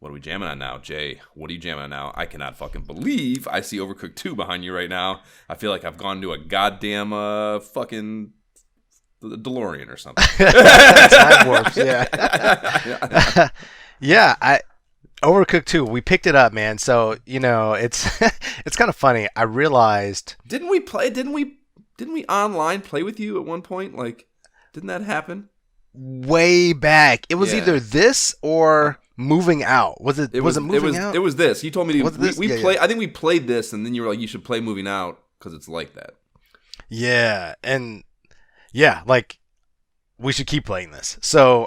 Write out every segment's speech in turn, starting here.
What are we jamming on now, Jay? What are you jamming on now? I cannot fucking believe I see Overcooked 2 behind you right now. I feel like I've gone to a goddamn fucking DeLorean or something. Time warps, yeah. Yeah, Overcooked 2, we picked it up, man. So, it's it's kind of funny. I realized Didn't we online play with you at one point? Like, didn't that happen? way back. It was either this or Moving Out. Was it Moving Out? It was this. You told me we play. Yeah. I think we played this, and then you were like, you should play Moving Out because it's like that. Yeah, and yeah, like we should keep playing this. So,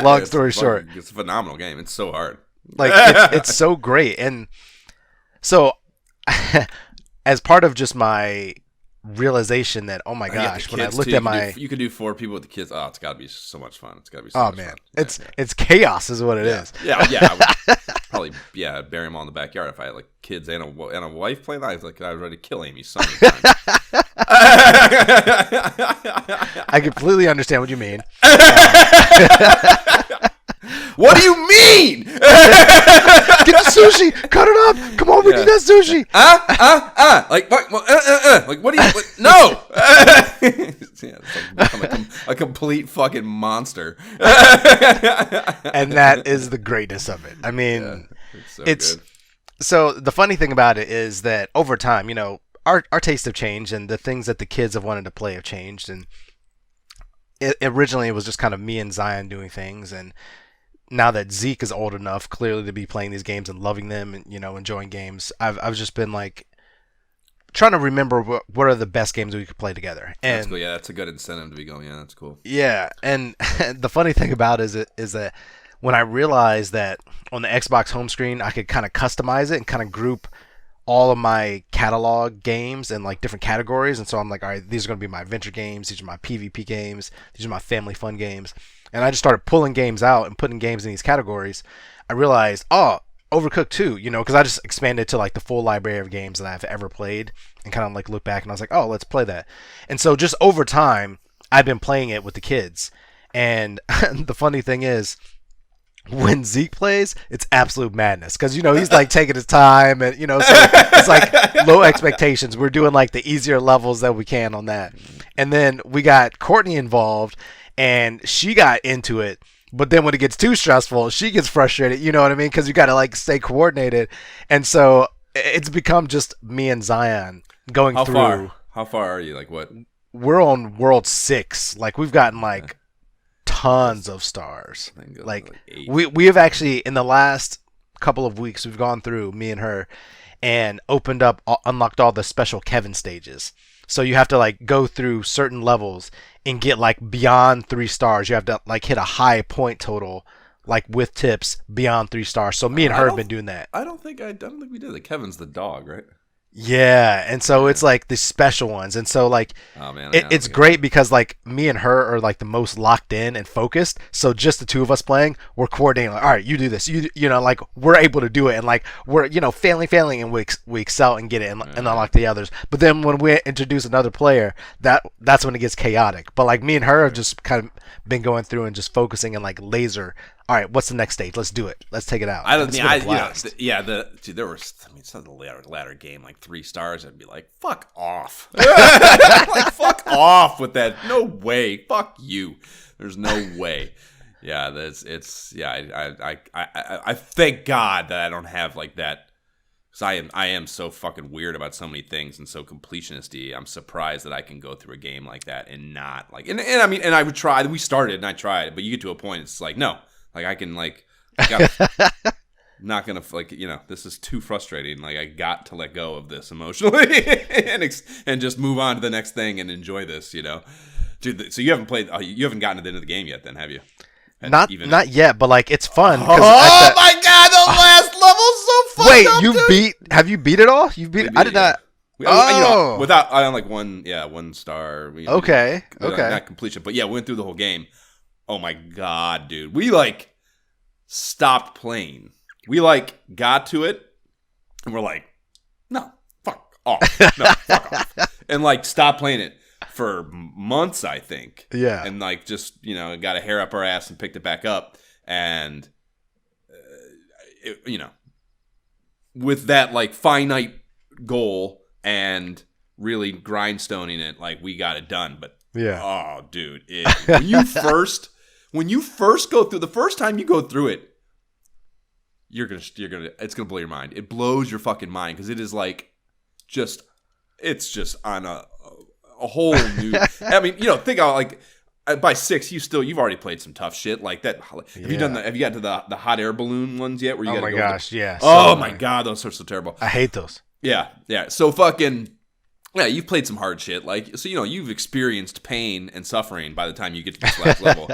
long story short, it's a phenomenal game. It's so hard. Like it's so great, and so as part of just my realization that oh my gosh, when I looked at my you could do 4 people with the kids. Oh, it's got to be so much fun. It's got to be so much fun. It's chaos is what it is. Yeah. I would probably bury them all in the backyard if I had like kids and a wife playing that. I was ready to kill Amy so many times. I completely understand what you mean. What do you mean? Get the sushi. Cut it up. Come on, we need that sushi. Like what? Like what do you? No. It's like a complete fucking monster. And that is the greatness of it. I mean, it's good. So the funny thing about it is that over time, our tastes have changed, and the things that the kids have wanted to play have changed. And originally, it was just kind of me and Zion doing things, and now that Zeke is old enough, clearly, to be playing these games and loving them and, enjoying games, I've just been like trying to remember what are the best games we could play together. And that's cool. Yeah, that's a good incentive to be going. Yeah, that's cool. Yeah, and the funny thing about it is that when I realized that on the Xbox home screen, I could kind of customize it and kind of group all of my catalog games in like different categories. And so I'm like, all right, these are going to be my adventure games. These are my PvP games. These are my family fun games. And I just started pulling games out and putting games in these categories. I realized, Overcooked 2, because I just expanded to like the full library of games that I've ever played and kind of like look back and I was like, oh, let's play that. And so just over time, I've been playing it with the kids. And the funny thing is, when Zeke plays, it's absolute madness because he's like taking his time and so it's like low expectations. We're doing like the easier levels that we can on that, and then we got Courtney involved, and she got into it. But then when it gets too stressful, she gets frustrated. You know what I mean? Because you got to like stay coordinated, and so it's become just me and Zion going through. How far are you? Like what? We're on World 6. Like we've gotten like tons of stars. Like we have actually in the last couple of weeks we've gone through, me and her, and unlocked all the special Kevin stages. So you have to like go through certain levels and get like beyond 3 stars. You have to like hit a high point total, like with tips beyond 3 stars. So me and her have been doing that. I don't think we did. Like Kevin's the dog, right? Yeah, and so it's like the special ones, and so like it's great because like me and her are like the most locked in and focused. So just the two of us playing, we're coordinating. Like, all right, you do this, like we're able to do it, and like we're failing, and we excel and get it and unlock the others. But then when we introduce another player, that's when it gets chaotic. But like me and her have just kind of been going through and just focusing and like laser. All right, what's the next stage? Let's do it. Let's take it out. There was some of the latter game like 3 stars. I'd be like, fuck off, like fuck off with that. No way, fuck you. There's no way. Yeah, I thank God that I don't have like that. Because I am so fucking weird about so many things and so completionisty. I'm surprised that I can go through a game like that and not like and I mean and I would try. We started and I tried, but you get to a point it's like no. Like I can not gonna like this is too frustrating. Like I got to let go of this emotionally and just move on to the next thing and enjoy this. Dude. So you haven't gotten to the end of the game yet, then have you? Not yet, but like it's fun. Oh my god, the last level's so fun. Wait, have you beat it all? You beat it? I did not. Without I on like one star. Okay. Not completion, but yeah, we went through the whole game. Oh my god, dude. We like stopped playing. We like got to it and we're like, no, fuck off. No, fuck off. And like stopped playing it for months, I think. Yeah. And like just, got a hair up our ass and picked it back up. And with that like finite goal and really grindstoning it, like we got it done. But oh, dude, when you first go through, the first time you go through it, it's gonna blow your mind. It blows your fucking mind because it is like it's just on a whole new. I mean, think about like. By 6, you've already played some tough shit like that. Have you got to the hot air balloon ones yet? Where you gotta go yeah. Oh my god, those are so terrible. I hate those. Yeah. So fucking you've played some hard shit. Like so, you've experienced pain and suffering by the time you get to this last level,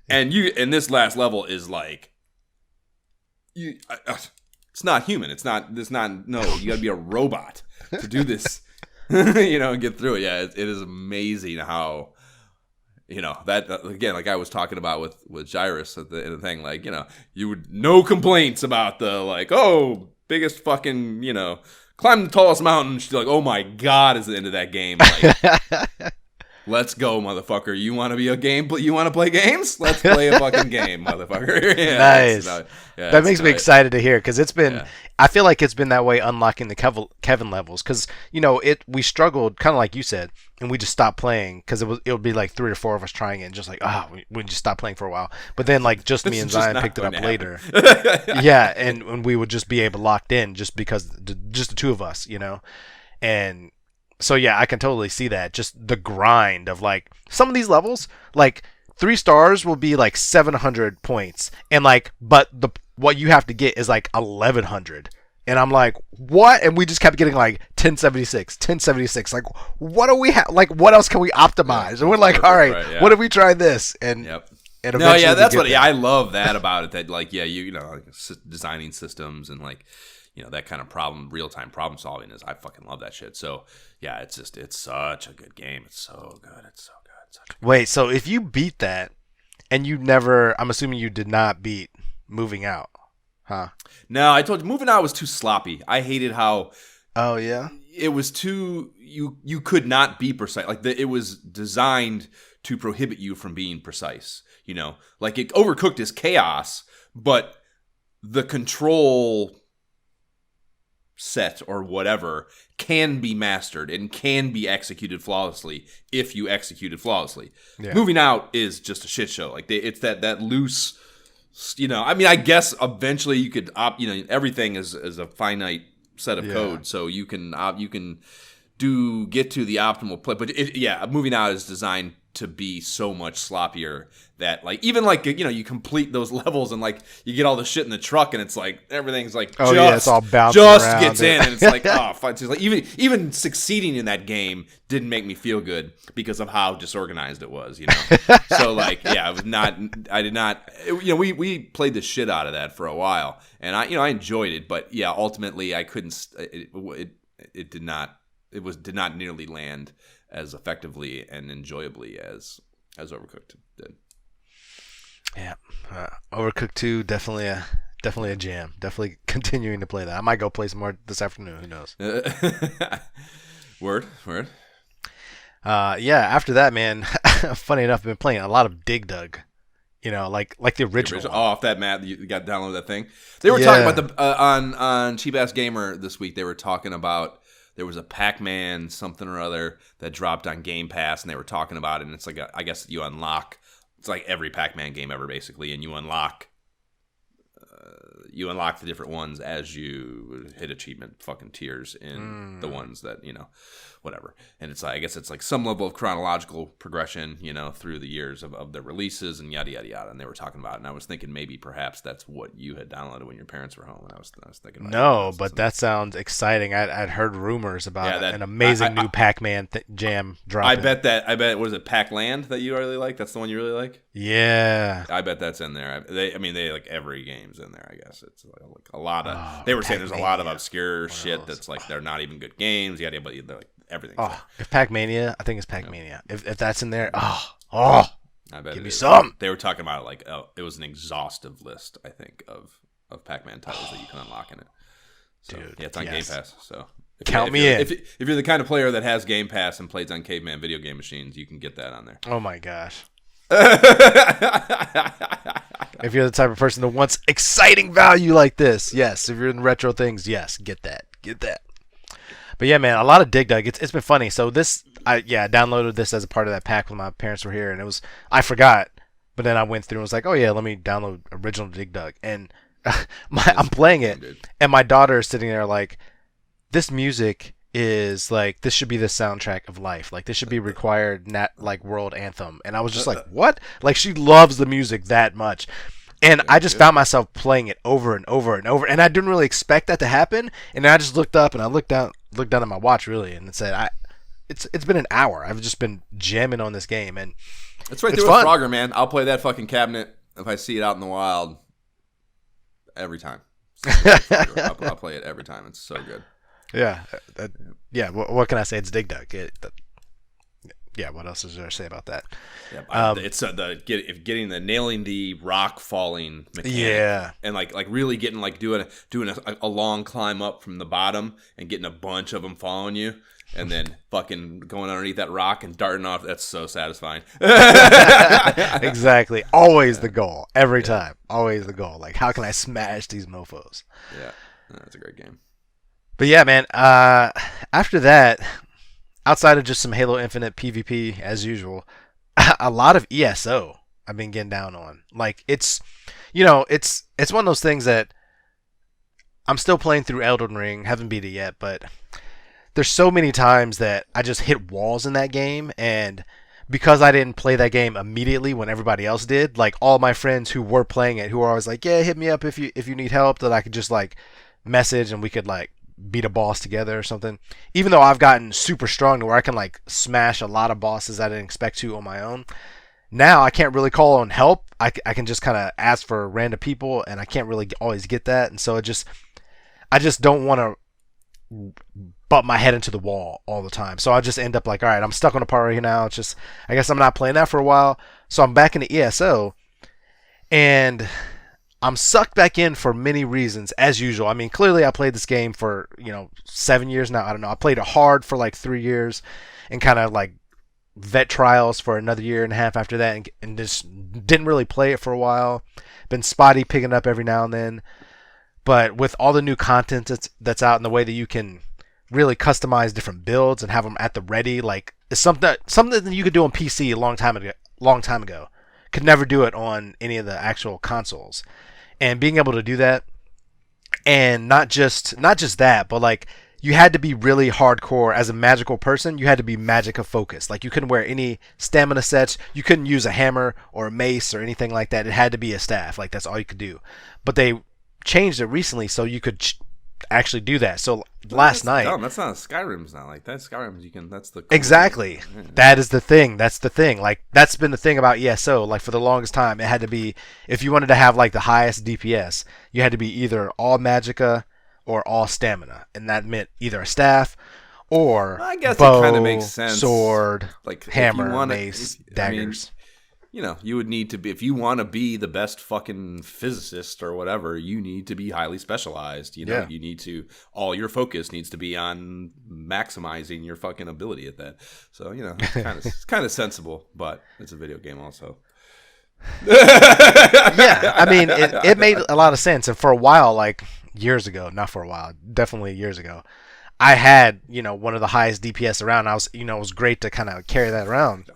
and this last level is like, it's not human. It's not. No, you got to be a robot to do this. And get through it. Yeah, it is amazing how. That again, like I was talking about with Gyrus at the thing, like, you would no complaints about the like, biggest fucking, climb the tallest mountain. She's like, oh my god, is the end of that game. Like, let's go, motherfucker. You want to be a game? You want to play games? Let's play a fucking game, motherfucker. Nice. That makes me excited to hear because it's been. Yeah. I feel like it's been that way unlocking the Kevin levels because we struggled kind of like you said and we just stopped playing because it would be like 3 or 4 of us trying it and just like we just stopped playing for a while, but then like just me and Zion picked it up later. Yeah, and we would just be able locked in just because just the two of us, and so yeah, I can totally see that, just the grind of like some of these levels, like 3 stars will be like 700 points and like but what you have to get is like 1100, and I'm like, what? And we just kept getting like 1076. Like, what do we have? Like, what else can we optimize? And we're like, all right, what if we try this? And and that's what. Yeah, I love that about it. That like, like designing systems and like, that kind of real time problem solving is. I fucking love that shit. So yeah, it's such a good game. It's so good. Wait, so if you beat that, and I'm assuming you did not beat Moving Out, huh? No, I told you Moving Out was too sloppy. I hated how. Oh yeah. It was too. You could not be precise. Like it was designed to prohibit you from being precise. Like Overcooked is chaos, but the control set or whatever can be mastered and can be executed flawlessly if you execute it flawlessly. Yeah. Moving Out is just a shit show. Like it's that loose. I mean, I guess eventually you could everything is a finite set of code, so you can get to the optimal play. But Moving Out is designed to be so much sloppier that like even like you complete those levels and like you get all the shit in the truck and it's like everything's like it's all bouncing around, gets in and it's like it's like even succeeding in that game didn't make me feel good because of how disorganized it was, So like it was not. I did not. We played the shit out of that for a while and I enjoyed it, but ultimately I couldn't. It did not. Did not nearly land as effectively and enjoyably as Overcooked did. Yeah, Overcooked 2 definitely a jam. Definitely continuing to play that. I might go play some more this afternoon. Who knows? Word. After that, man. Funny enough, I've been playing a lot of Dig Dug. Like the original. Off that map, you got to download that thing. They were talking about on Cheap Ass Gamer this week. They were talking about. There was a Pac-Man something or other that dropped on Game Pass, and they were talking about it. And it's like I guess you unlock. It's like every Pac-Man game ever, basically, and you unlock the different ones as you hit achievement fucking tiers in the ones that whatever. And it's like, I guess it's like some level of chronological progression, through the years of the releases and yada yada yada. And they were talking about it, and I was thinking maybe perhaps that's what you had downloaded when your parents were home. And I was thinking, but that sounds exciting. I'd heard rumors about an amazing new Pac-Man jam dropping. I bet was it Pac-Land that you really like? That's the one you really like? Yeah, I bet that's in there. They like every game's in there. I guess it's like a lot of. They were saying there's a lot of obscure shit that's like they're not even good games. But they're like everything. If Pac-Mania, I think it's Pac-Mania. If that's in there, I bet give me some. They were talking about it like it was an exhaustive list. I think of Pac-Man titles that you can unlock in it. So, dude, it's on Game Pass. So count me in. If you're the kind of player that has Game Pass and plays on caveman video game machines, you can get that on there. Oh my gosh. If you're the type of person that wants exciting value like this, yes. If you're in retro things, yes, get that. But yeah, man, a lot of Dig Dug. It's been funny. So I downloaded this as a part of that pack when my parents were here, and I forgot, but then I went through and was like, oh yeah, let me download original Dig Dug, and I'm playing it, and my daughter is sitting there like, this music is like, this should be the soundtrack of life. Like, this should be required world anthem. And I was just like, what? Like, she loves the music that much. And I just found myself playing it over and over and over. And I didn't really expect that to happen. And then I just looked up and I looked down at my watch, really, and it said, it's been an hour. I've just been jamming on this game, and it's right there with Frogger, man. I'll play that fucking cabinet if I see it out in the wild every time. I'll play it every time. It's so good. Yeah. What can I say? It's Dig Dug. Yeah. What else is there to say about that? Yeah, it's nailing the rock falling mechanic. Yeah, and like really getting doing a long climb up from the bottom and getting a bunch of them following you, and then fucking going underneath that rock and darting off. That's so satisfying. Exactly. Always the goal. Every time. Always the goal. Like, how can I smash these mofos? Yeah, that's a great game. But yeah, man. After that, outside of just some Halo Infinite PvP as usual, a lot of ESO I've been getting down on. Like, it's one of those things that I'm still playing through Elden Ring, haven't beat it yet, but there's so many times that I just hit walls in that game, and because I didn't play that game immediately when everybody else did, like, all my friends who were playing it, who were always like, yeah, hit me up if you need help, that I could just like message and we could like beat a boss together or something. Even though I've gotten super strong to where I can like smash a lot of bosses I didn't expect to on my own, now I can't really call on help. I can just kind of ask for random people, and I can't really always get that, and so I just don't want to butt my head into the wall all the time. So I just end up like, all right, I'm stuck on a part right now. It's just, I guess I'm not playing that for a while. So I'm back into ESO, and I'm sucked back in for many reasons, as usual. I mean, clearly I played this game for, 7 years now. I don't know. I played it hard for like 3 years and kind of like vet trials for another year and a half after that, and just didn't really play it for a while. Been spotty picking up every now and then. But with all the new content that's out, and the way that you can really customize different builds and have them at the ready, like, it's something that you could do on PC a long time ago. Could never do it on any of the actual consoles. And being able to do that, and not just that, but like, you had to be really hardcore as a magical person. You had to be Magicka focused. Like, you couldn't wear any stamina sets. You couldn't use a hammer or a mace or anything like that. It had to be a staff. Like, that's all you could do. But they changed it recently so you could actually do that. So last night, dumb. That's not Skyrim's not like that. Skyrim's, you can. That's the cool exactly. Thing. That is the thing. That's the thing. Like, that's been the thing about ESO. Like, for the longest time, it had to be, if you wanted to have like the highest DPS, you had to be either all Magicka or all stamina, and that meant either a staff or I guess bow, it kind of makes sense. Sword, like hammer, mace, daggers. I mean, you would need to be, if you want to be the best fucking physicist or whatever, you need to be highly specialized. You need to, all your focus needs to be on maximizing your fucking ability at that. So, it's kind of sensible, but it's a video game also. Yeah, I mean, it made a lot of sense. And for a while, like years ago, not for a while, definitely years ago, I had, one of the highest DPS around. I was, it was great to kind of carry that around.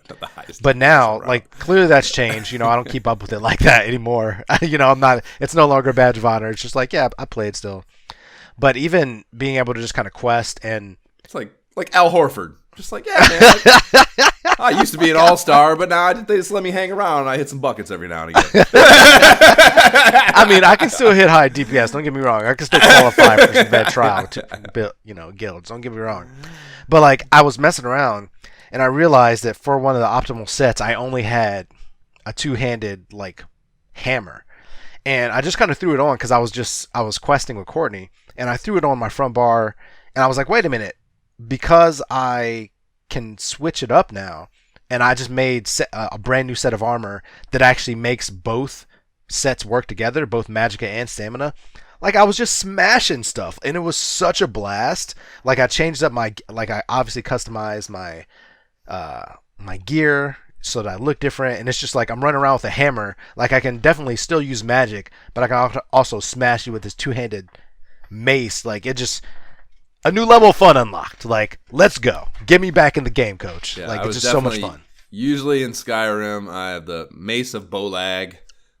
But now, like, clearly that's changed. I don't keep up with it like that anymore. I'm not, it's no longer a badge of honor. It's just like, yeah, I played still. But even being able to just kind of quest, and it's like Al Horford. Just like, yeah, man. I used to be an all-star, but now they just let me hang around, and I hit some buckets every now and again. I mean, I can still hit high DPS. Don't get me wrong. I can still qualify for some bad trial, guilds. Don't get me wrong. But, like, I was messing around, and I realized that for one of the optimal sets, I only had a two-handed, like, hammer. And I just kind of threw it on because I was questing with Courtney, and I threw it on my front bar, and I was like, wait a minute. Because I can switch it up now, and I just made a brand new set of armor that actually makes both sets work together, both Magicka and stamina. Like, I was just smashing stuff, and it was such a blast. Like, I changed up I obviously customized my my gear, so that I look different. And it's just like I'm running around with a hammer. Like I can definitely still use magic, but I can also smash you with this two-handed mace. Like it just a new level of fun unlocked. Like let's go, get me back in the game, coach. Yeah, like it's just so much fun. Usually in Skyrim, I have the Mace of Bolag,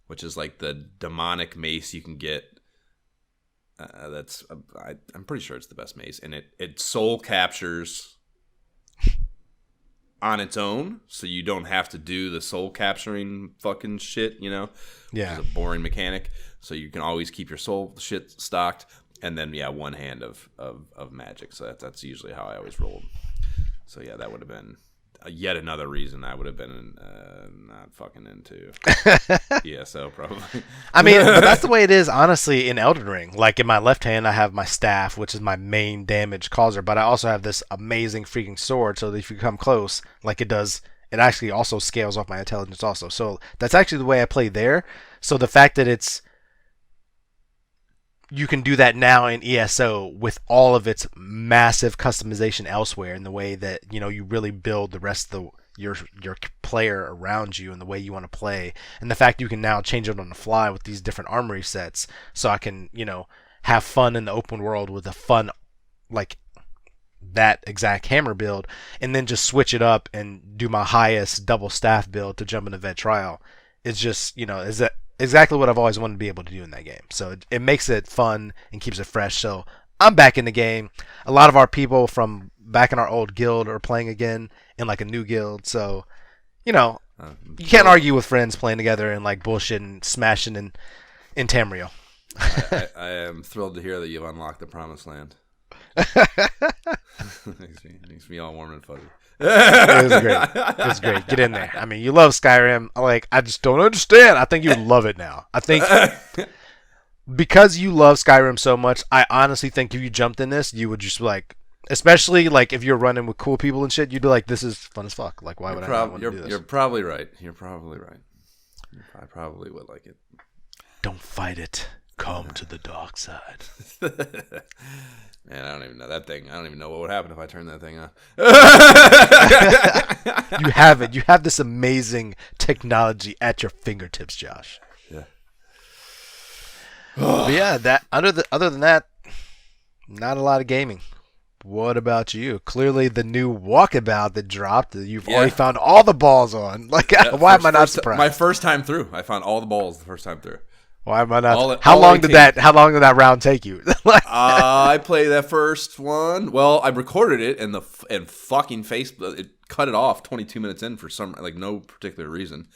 which is like the demonic mace you can get. I'm pretty sure it's the best mace, and it soul captures on its own, so you don't have to do the soul capturing fucking shit, Yeah, which is a boring mechanic. So you can always keep your soul shit stocked, and then one hand of magic. So that's usually how I always rolled. So yeah, that would have been yet another reason I would have been not fucking into ESO probably. I mean, but that's the way it is, honestly, in Elden Ring. Like in my left hand, I have my staff, which is my main damage causer, but I also have this amazing freaking sword. So that if you come close, like it does, it actually also scales off my intelligence also. So that's actually the way I play there. So the fact that you can do that now in ESO with all of its massive customization elsewhere, in the way that you really build the rest of your player around you and the way you want to play, and the fact you can now change it on the fly with these different armory sets, so I can have fun in the open world with a fun like that exact hammer build, and then just switch it up and do my highest double staff build to jump into vet trial. It's just is that exactly what I've always wanted to be able to do in that game. So it makes it fun and keeps it fresh. So I'm back in the game. A lot of our people from back in our old guild are playing again in like a new guild. So, you can't argue with friends playing together and like bullshit and smashing in Tamriel. I am thrilled to hear that you've unlocked the Promised Land. makes me all warm and fuzzy. It was great. It was great. Get in there. I mean, you love Skyrim. I just don't understand. I think you would love it now. I think because you love Skyrim so much, I honestly think if you jumped in this, you would just like, especially like if you're running with cool people and shit, you'd be like, this is fun as fuck. Like, why would I not want to do this? You're probably right. I probably would like it. Don't fight it. Come to the dark side. Man, I don't even know that thing. I don't even know what would happen if I turned that thing on. You have it. You have this amazing technology at your fingertips, Josh. Yeah. But yeah, other than that, not a lot of gaming. What about you? Clearly, the new Walkabout that dropped, you've already found all the balls on. Like, why am I not surprised? My first time through, I found all the balls the first time through. Why am I not? How long did that round take you? I played that first one. Well, I recorded it, and fucking Facebook it cut it off 22 minutes in for some no particular reason.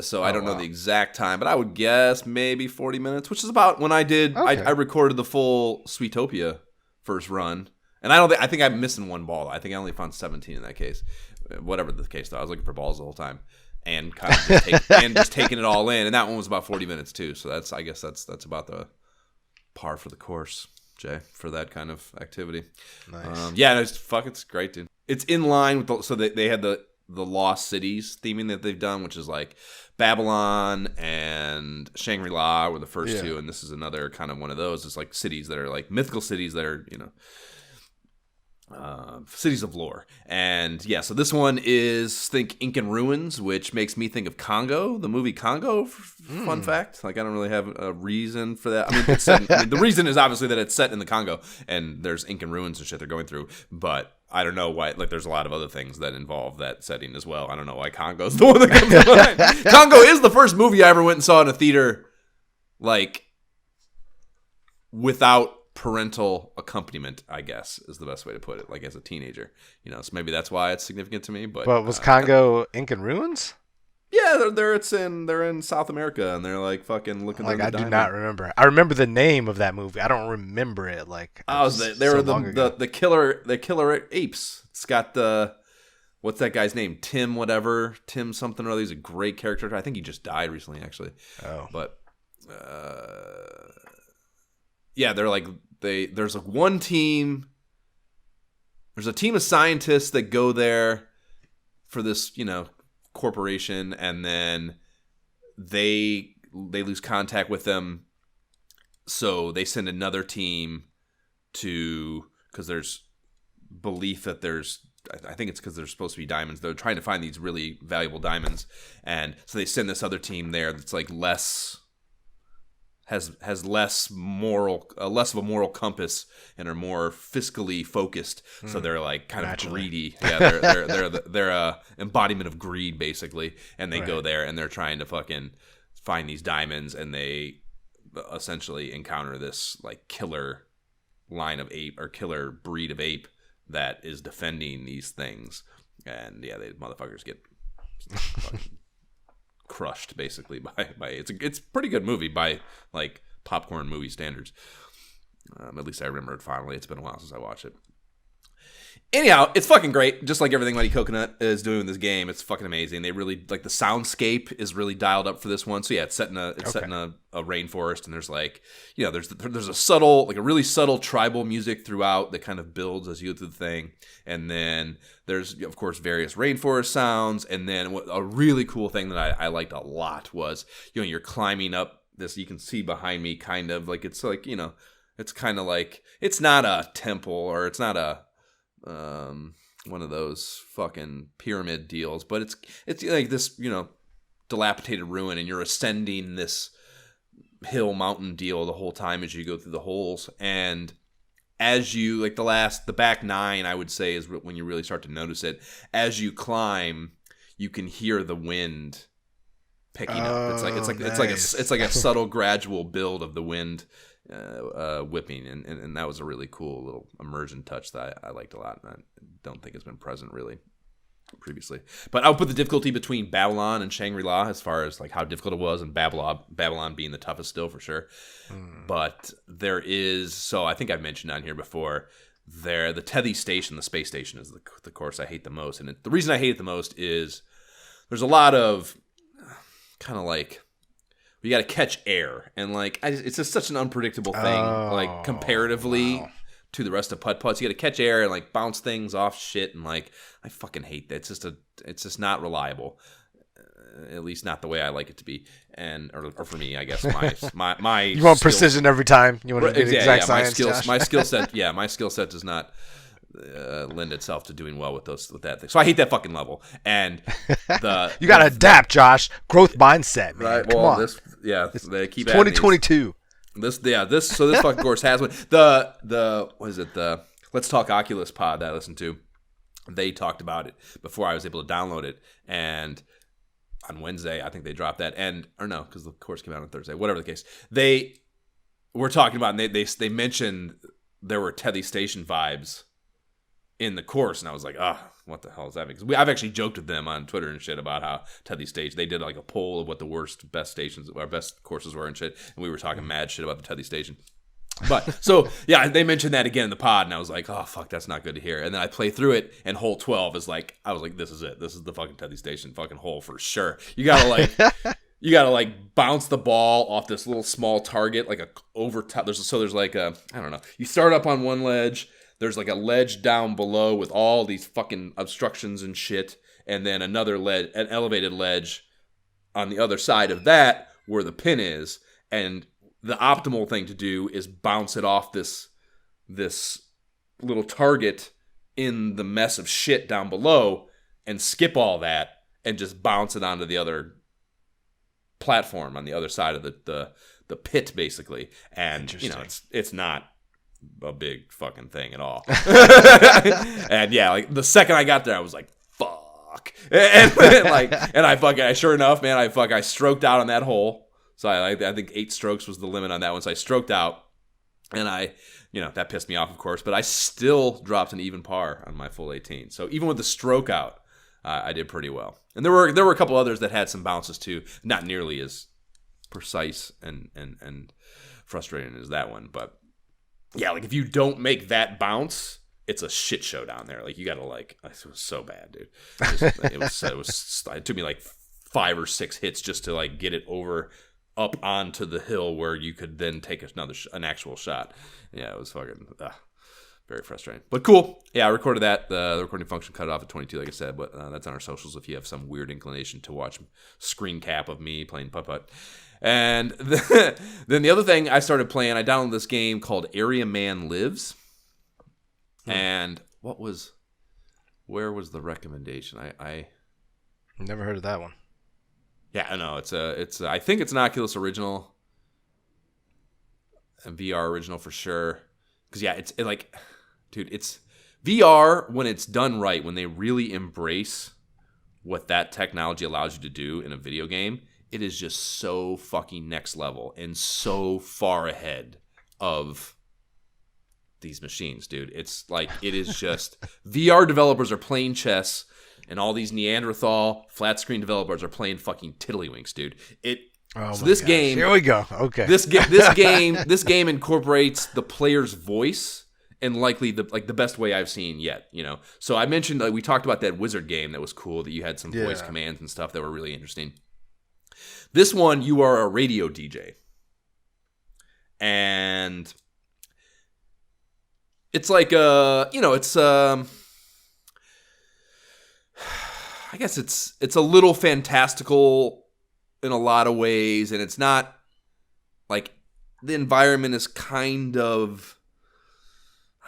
So I don't know the exact time, but I would guess maybe 40 minutes, which is about when I did. Okay. I recorded the full Sweetopia first run, and I think I'm missing one ball. I think I only found 17 in that case. Whatever the case, though, I was looking for balls the whole time. And kind of just taking it all in, and that one was about 40 minutes too. So I guess that's about the par for the course, Jay, for that kind of activity. Nice. It's great, dude. It's in line with they had the Lost Cities theming that they've done, which is like Babylon and Shangri-La were the first two, and this is another kind of one of those. It's like cities that are like mythical cities that are cities of lore. And so this one is think Incan ruins, which makes me think of Congo, the movie Congo. Fun fact, I don't really have a reason for that. The reason is obviously that it's set in the Congo and there's Incan ruins and shit they're going through, but I don't know why. There's a lot of other things that involve that setting as well. I don't know why Congo's the one that comes to mind. Congo is the first movie I ever went and saw in a theater without parental accompaniment, I guess, is the best way to put it, as a teenager, so maybe that's why it's significant to me. But was Congo Incan ruins? Yeah, they're in South America, and they're fucking looking I do not remember. I remember the name of that movie. I don't remember it. They were the killer apes. It's got what's that guy's name? Tim something or other. He's a great character. I think he just died recently, actually. Oh, but they're there's one team. There's a team of scientists that go there for this, corporation, and then they lose contact with them. So they send another team because there's belief that there's I think it's because they're supposed to be diamonds. They're trying to find these really valuable diamonds, and so they send this other team there that's like has less less of a moral compass and are more fiscally focused. So they're like kind of greedy. Yeah, they're a embodiment of greed basically, and they go there and they're trying to fucking find these diamonds, and they essentially encounter this like killer line of ape or killer breed of ape that is defending these things, and yeah, they motherfuckers get fucking crushed basically by it's a pretty good movie by like popcorn movie standards. At least I remember it fondly. It's been a while since I watched it. Anyhow, it's fucking great. Just like everything Mighty Coconut is doing in this game, it's fucking amazing. They really like the soundscape is really dialed up for this one. So yeah, it's set in a rainforest, and there's like there's a subtle like a really subtle tribal music throughout that kind of builds as you go through the thing, and then there's of course various rainforest sounds, and then a really cool thing that I liked a lot was you're climbing up this. You can see behind me kind of like it's like it's kind of like it's not a temple or it's not a one of those fucking pyramid deals, but it's like this dilapidated ruin, and you're ascending this hill mountain deal the whole time as you go through the holes. And as you like the back 9, I would say, is when you really start to notice it. As you climb, you can hear the wind picking up. It's like a subtle gradual build of the wind whipping, and that was a really cool little immersion touch that I liked a lot, and I don't think it's been present really previously. But I would put the difficulty between Babylon and Shangri-La as far as like how difficult it was, and Babylon being the toughest still for sure. But there is, so I think I've mentioned on here before, the Tethys Station, the space station, is the course I hate the most. And the reason I hate it the most is there's a lot of kind of like you got to catch air, and like it's just such an unpredictable thing, like comparatively to the rest of putt-putts. You got to catch air and like bounce things off shit, and like I fucking hate that. It's just not reliable, at least not the way I like it to be, and or for me, I guess my you want precision every time. You want to do the exact science. My skill set does not lend itself to doing well with that thing. So I hate that fucking level. And you gotta adapt, Josh. Growth mindset, man. Right. Come on. They keep 2022. This fucking course has one. The what is it? The Let's Talk Oculus pod that I listened to. They talked about it before I was able to download it, and on Wednesday I think they dropped that, because the course came out on Thursday. Whatever the case, they were talking about, and they mentioned there were Tethys Station vibes in the course, and I was like, what the hell is that? Because I've actually joked with them on Twitter and shit about how Tethys Station, they did like a poll of what the best courses were and shit, and we were talking mad shit about the Tethys Station. But so yeah, they mentioned that again in the pod, and I was like, oh fuck, that's not good to hear. And then I play through it, and hole 12 is like, I was like, this is it. This is the fucking Tethys Station fucking hole for sure. You gotta like bounce the ball off this little small target, like a over top. There's like a, I don't know. You start up on one ledge. There's like a ledge down below with all these fucking obstructions and shit, and then another an elevated ledge on the other side of that where the pin is. And the optimal thing to do is bounce it off this little target in the mess of shit down below, and skip all that and just bounce it onto the other platform on the other side of the pit, basically. And it's not a big fucking thing at all. And yeah, like the second I got there, I was like, fuck. And I sure enough, man, I stroked out on that hole. So I think 8 strokes was the limit on that one. So I stroked out, and that pissed me off, of course, but I still dropped an even par on my full 18. So even with the stroke out, I did pretty well. And there were a couple others that had some bounces too, not nearly as precise and frustrating as that one, but yeah, like if you don't make that bounce, it's a shit show down there. Like you gotta it was so bad, dude. It took me like 5 or 6 hits just to like get it up onto the hill where you could then take an actual shot. Yeah, it was fucking very frustrating, but cool. Yeah, I recorded that. The recording function cut it off at 22, like I said, but that's on our socials if you have some weird inclination to watch screen cap of me playing putt-putt. And then the other thing I started playing, I downloaded this game called Area Man Lives. And what was where was the recommendation? I Never heard of that one. Yeah, I know it's I think it's an Oculus original, and VR original for sure. Because yeah, dude, it's VR when it's done right, when they really embrace what that technology allows you to do in a video game. It is just so fucking next level and so far ahead of these machines, dude. It is just VR developers are playing chess, and all these Neanderthal flat screen developers are playing fucking tiddlywinks, dude. This game, here we go. Okay, this game incorporates the player's voice in likely the best way I've seen yet. So I mentioned we talked about that Wizard game that was cool, that you had some voice commands and stuff that were really interesting. This one, you are a radio DJ, and it's like I guess it's a little fantastical in a lot of ways, and it's not like the environment is kind of,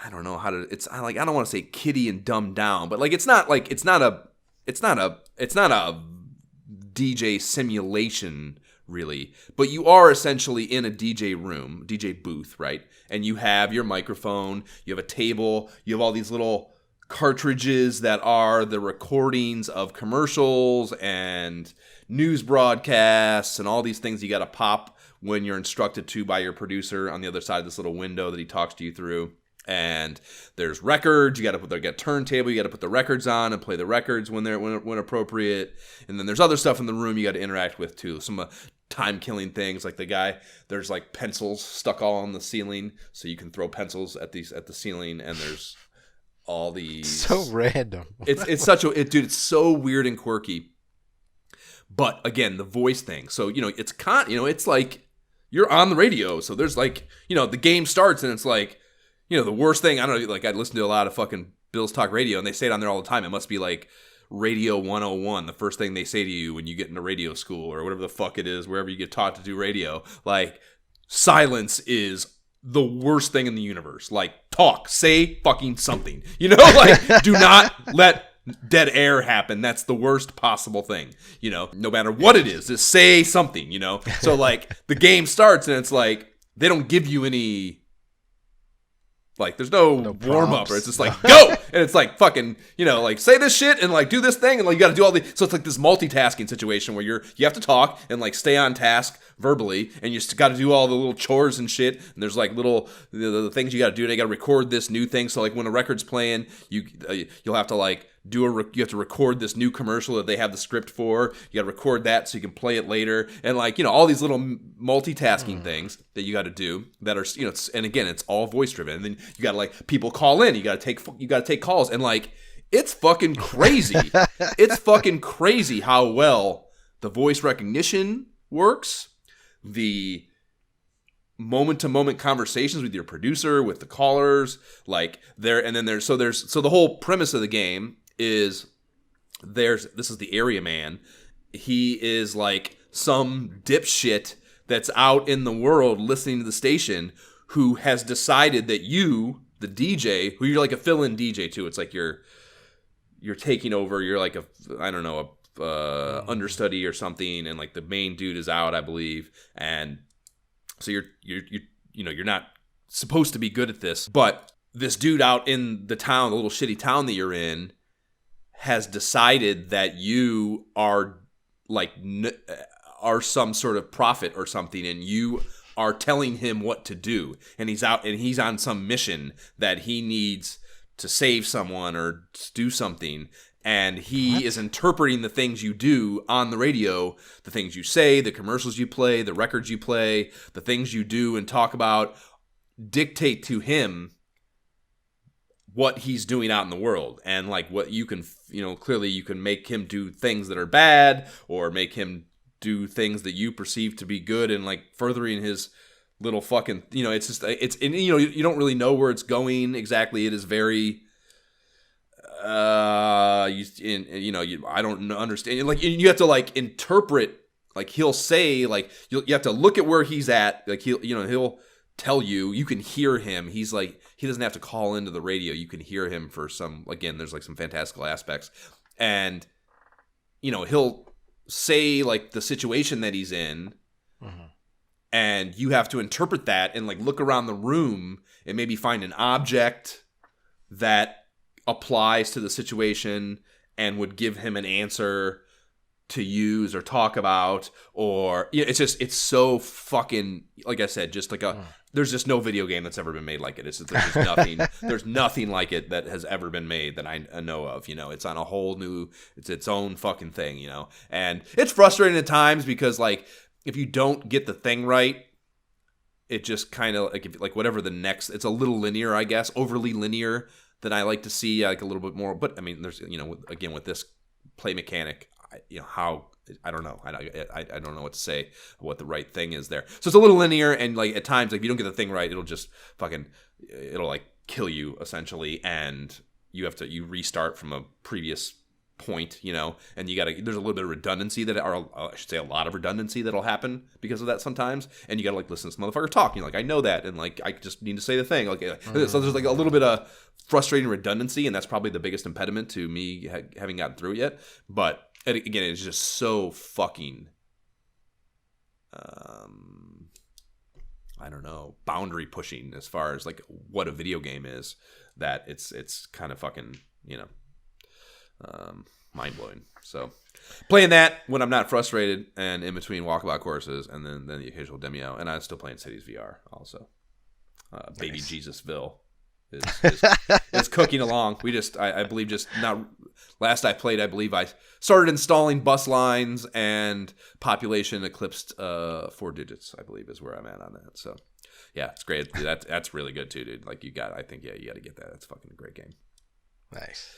I don't know how to, I don't want to say kiddie and dumbed down, but it's not a DJ simulation really, but you are essentially in a DJ room, DJ booth, right? And you have your microphone, you have a table, you have all these little cartridges that are the recordings of commercials and news broadcasts and all these things you got to pop when you're instructed to by your producer on the other side of this little window that he talks to you through. And there's records. You got to put a turntable. You got to put the records on and play the records when appropriate. And then there's other stuff in the room you got to interact with too. Some time killing things like there's like pencils stuck all on the ceiling, so you can throw pencils at the ceiling. And there's all these so random. It's such it's so weird and quirky. But again, the voice thing. So it's like you're on the radio. So there's the game starts and it's like. The worst thing, I don't know, I listen to a lot of fucking Bill's Talk Radio, and they say it on there all the time. It must be like Radio 101, the first thing they say to you when you get into radio school or whatever the fuck it is, wherever you get taught to do radio. Silence is the worst thing in the universe. Talk, say fucking something. Do not let dead air happen. That's the worst possible thing. No matter what it is, just say something, So, the game starts, and it's they don't give you any... there's no warm up, or it's just go, and it's fucking, say this shit and do this thing, and you got to do all the. So it's this multitasking situation where you have to talk and stay on task verbally, and you got to do all the little chores and shit. And there's little the things you got to do. They got to record this new thing. So when a record's playing, you'll have to you have to record this new commercial that they have the script for. You got to record that so you can play it later, and all these little multitasking things that you got to do that are and again, it's all voice driven. And then you got to people call in. You got to take calls, and it's fucking crazy. It's fucking crazy how well the voice recognition works. The moment-to-moment conversations with your producer, with the callers, so the whole premise of the game is this is the area man. He is some dipshit that's out in the world listening to the station who has decided that you, the DJ, who you're a fill-in DJ too. It's you're taking over. You're a understudy or something, and the main dude is out, I believe, and so you're not supposed to be good at this, but this dude out in the town, the little shitty town that you're in, has decided that you are some sort of prophet or something, and you are telling him what to do, and he's out and he's on some mission that he needs to save someone or do something. And he is interpreting the things you do on the radio, the things you say, the commercials you play, the records you play, the things you do and talk about, dictate to him what he's doing out in the world. And what you can, clearly you can make him do things that are bad, or make him do things that you perceive to be good, and furthering his little fucking, it's just, you don't really know where it's going exactly. It is very... I don't understand. You have to interpret. He'll say you have to look at where he's at. He'll tell you. You can hear him. He's like, he doesn't have to call into the radio. You can hear him for some, again, there's like some fantastical aspects. And, he'll say like the situation that he's in, and you have to interpret that and like look around the room and maybe find an object that applies to the situation and would give him an answer to use or talk about, or it's so fucking, like I said, just like there's just no video game that's ever been made like it. There's just nothing. There's nothing like it that has ever been made that I know of. It's on a whole new. It's its own fucking thing. And it's frustrating at times because like if you don't get the thing right, it just kind of like whatever the next. It's a little linear, I guess, overly linear than I like to see. Like a little bit more, but I mean, there's again with this play mechanic. How I don't know. I don't know what to say. What the right thing is there. So it's a little linear, and like at times, like if you don't get the thing right, it'll just it'll like kill you essentially, and you restart from a previous point, and there's a little bit of redundancy or I should say a lot of redundancy that'll happen because of that sometimes, and you gotta like listen to this motherfucker talk. Like I know that, and like I just need to say the thing. Like so, there's like a little bit of frustrating redundancy, and that's probably the biggest impediment to me having gotten through it yet. But again, it's just so fucking, I don't know, boundary pushing as far as like what a video game is, that it's kind of fucking, mind blowing. So playing that when I'm not frustrated and in between walkabout courses, and then the occasional demo, and I'm still playing Cities VR also. Baby Nice. Jesusville is cooking along. I believe just not last I played, I believe I started installing bus lines, and population eclipsed 4 digits, I believe is where I'm at on that. So yeah, it's great. That's really good too, dude. Like you got to get that. That's fucking a great game. Nice.